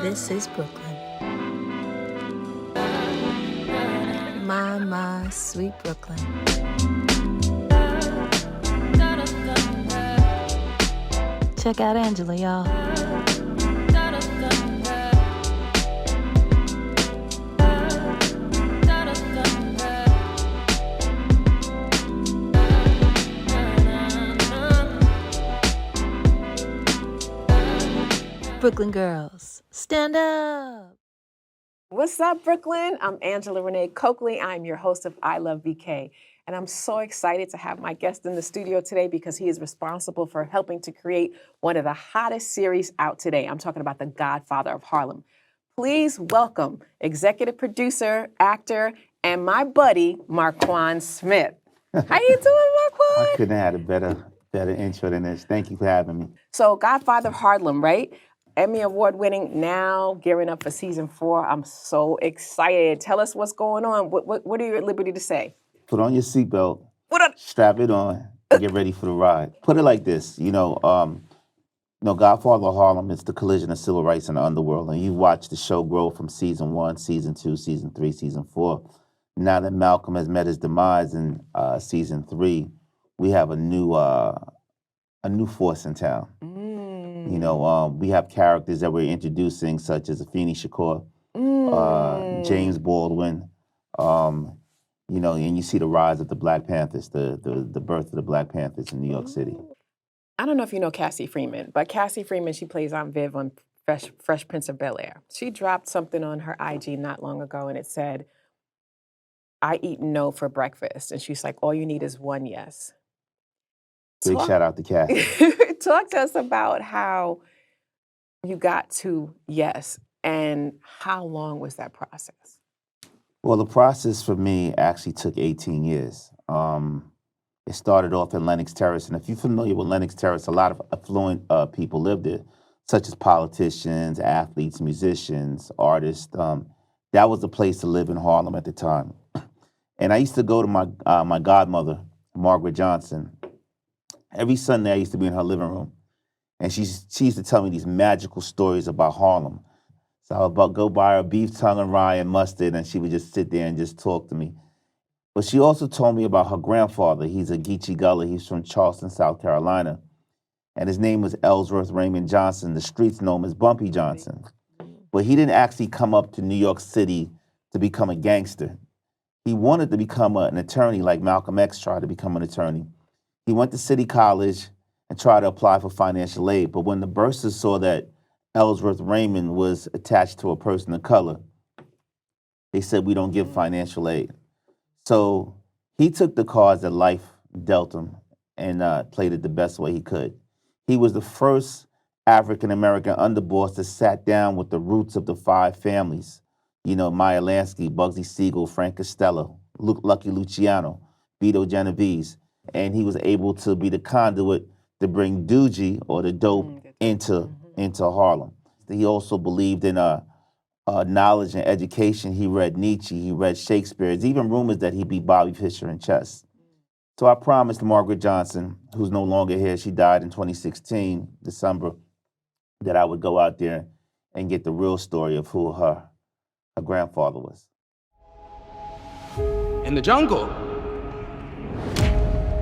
This is Brooklyn. My, sweet Brooklyn. Check out Angela, y'all. Brooklyn girls, stand up. What's up, Brooklyn? I'm Angela-Renee Coakley. I'm your host of I Love BK. And I'm so excited to have my guest in the studio today because he is responsible for helping to create one of the hottest series out today. I'm talking about The Godfather of Harlem. Please welcome executive producer, actor, and my buddy, Markuann Smith. How you doing, Markuann? I couldn't have had a better intro than this. Thank you for having me. So Godfather of Harlem, right? Emmy Award winning, now gearing up for season 4. I'm so excited. Tell us what's going on. What are you at liberty to say? Put on your seatbelt, strap it on, and get ready for the ride. Put it like this, Godfather of Harlem is the collision of civil rights and the underworld, and you watch the show grow from season 1, season 2, season 3, season 4. Now that Malcolm has met his demise in season 3, we have a new force in town. We have characters that we're introducing, such as Afeni Shakur, James Baldwin, and you see the rise of the Black Panthers, the birth of the Black Panthers in New York City. I don't know if you know Cassie Freeman, but Cassie Freeman, she plays Aunt Viv on Fresh Prince of Bel-Air. She dropped something on her IG not long ago, and it said, "I eat no for breakfast." And she's like, all you need is one yes. Big shout out to Cassie. Talk to us about how you got to yes, and how long was that process? Well, the process for me actually took 18 years. It started off in Lenox Terrace, and if you're familiar with Lenox Terrace, a lot of affluent people live there, such as politicians, athletes, musicians, artists. That was the place to live in Harlem at the time. And I used to go to my godmother, Margaret Johnson. Every Sunday, I used to be in her living room, and she used to tell me these magical stories about Harlem. So I would go buy her beef tongue and rye and mustard, and she would just sit there and just talk to me. But she also told me about her grandfather. He's a Geechee Gullah. He's from Charleston, South Carolina, and his name was Ellsworth Raymond Johnson. The streets know him as Bumpy Johnson. But he didn't actually come up to New York City to become a gangster. He wanted to become an attorney like Malcolm X tried to become an attorney. He went to City College and tried to apply for financial aid. But when the bursars saw that Ellsworth Raymond was attached to a person of color, they said, we don't give financial aid. So he took the cards that life dealt him and played it the best way he could. He was the first African-American underboss that sat down with the roots of the 5 families. Maya Lansky, Bugsy Siegel, Frank Costello, Lucky Luciano, Vito Genovese. And he was able to be the conduit to bring Doogie, or the dope, into Harlem. He also believed in knowledge and education. He read Nietzsche, he read Shakespeare. There's even rumors that he beat Bobby Fischer in chess. So I promised Margaret Johnson, who's no longer here, she died in 2016, December, that I would go out there and get the real story of who her grandfather was. In the jungle,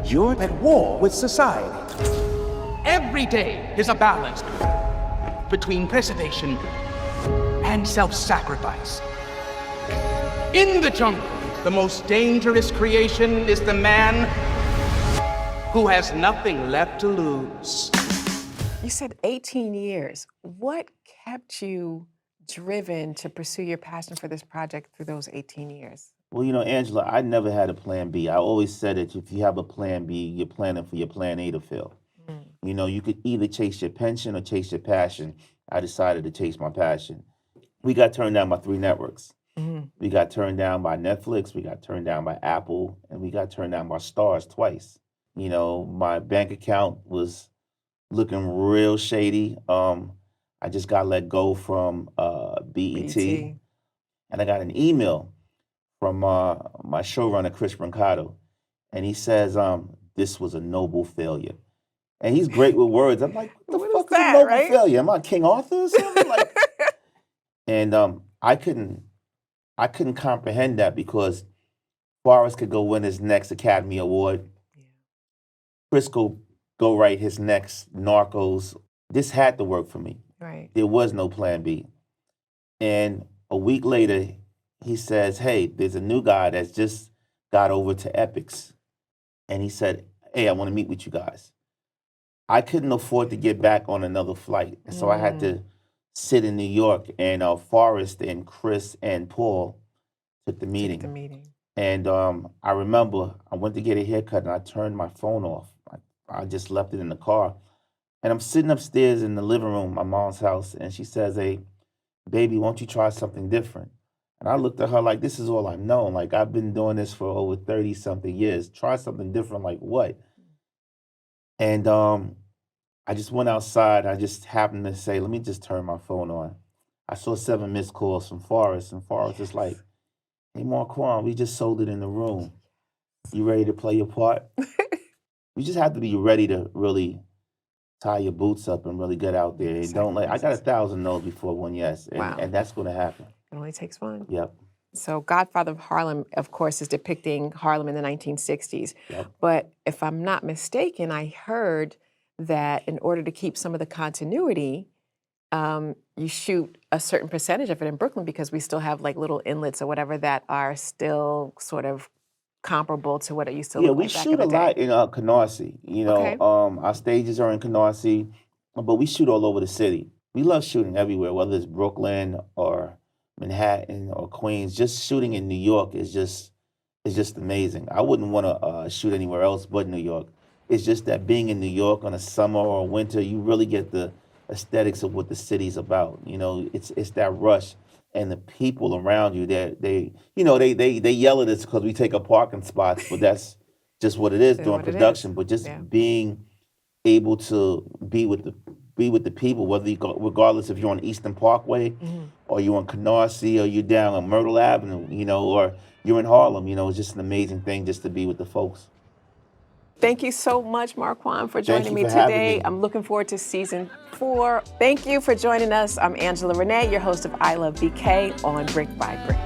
you're at war with society. Every day is a balance between preservation and self-sacrifice. In the jungle, the most dangerous creation is the man who has nothing left to lose. You said 18 years. What kept you driven to pursue your passion for this project through those 18 years? Well, Angela, I never had a plan B. I always said that if you have a plan B, you're planning for your plan A to fail. You could either chase your pension or chase your passion. I decided to chase my passion. We got turned down by 3 networks. We got turned down by Netflix, we got turned down by Apple, and we got turned down by Starz twice. My bank account was looking real shady. I just got let go from BET. And I got an email from my showrunner, Chris Brancato, and he says, this was a noble failure. And he's great with words. I'm like, what the fuck is a noble failure? Am I King Arthur or something? And I couldn't comprehend that because Forrest could go win his next Academy Award. Chris go write his next Narcos. This had to work for me. Right. There was no plan B. And a week later, he says, hey, there's a new guy that's just got over to Epics. And he said, hey, I want to meet with you guys. I couldn't afford to get back on another flight. So I had to sit in New York, and Forrest and Chris and Paul took the meeting. And I remember I went to get a haircut and I turned my phone off. I just left it in the car. And I'm sitting upstairs in the living room, my mom's house, and she says, hey, baby, won't you try something different? And I looked at her like, this is all I've known. Like, I've been doing this for over 30-something years. Try something different, like what? And I just went outside. I just happened to say, let me just turn my phone on. I saw 7 missed calls from Forrest, and Forrest is like, hey, Markuann, we just sold it in the room. You ready to play your part? You just have to be ready to really tie your boots up and really get out there. And don't let, I got 1,000 no's before one yes, and that's going to happen. It only takes one. Yep. So Godfather of Harlem, of course, is depicting Harlem in the 1960s. Yep. But if I'm not mistaken, I heard that in order to keep some of the continuity, you shoot a certain percentage of it in Brooklyn because we still have like little inlets or whatever that are still sort of comparable to what it used to look like back in the day. Yeah, we shoot a lot in Canarsie. You know, our stages are in Canarsie, but we shoot all over the city. We love shooting everywhere, whether it's Brooklyn or Manhattan or Queens. Just shooting in New York is just amazing. I wouldn't want to shoot anywhere else but New York. It's just that being in New York on a summer or winter, you really get the aesthetics of what the city's about. You know, it's that rush. And the people around you, they yell at us because we take up parking spots, but that's just what it is during production. But just being able to be with the people, regardless if you're on Eastern Parkway or you're on Canarsie or you're down on Myrtle Avenue, you know, or you're in Harlem, you know, it's just an amazing thing just to be with the folks. Thank you so much, Markuann, for joining me Thank you for having today. me. I'm looking forward to season 4. Thank you for joining us. I'm Angela-Renee, your host of I Love BK on Brick by Brick.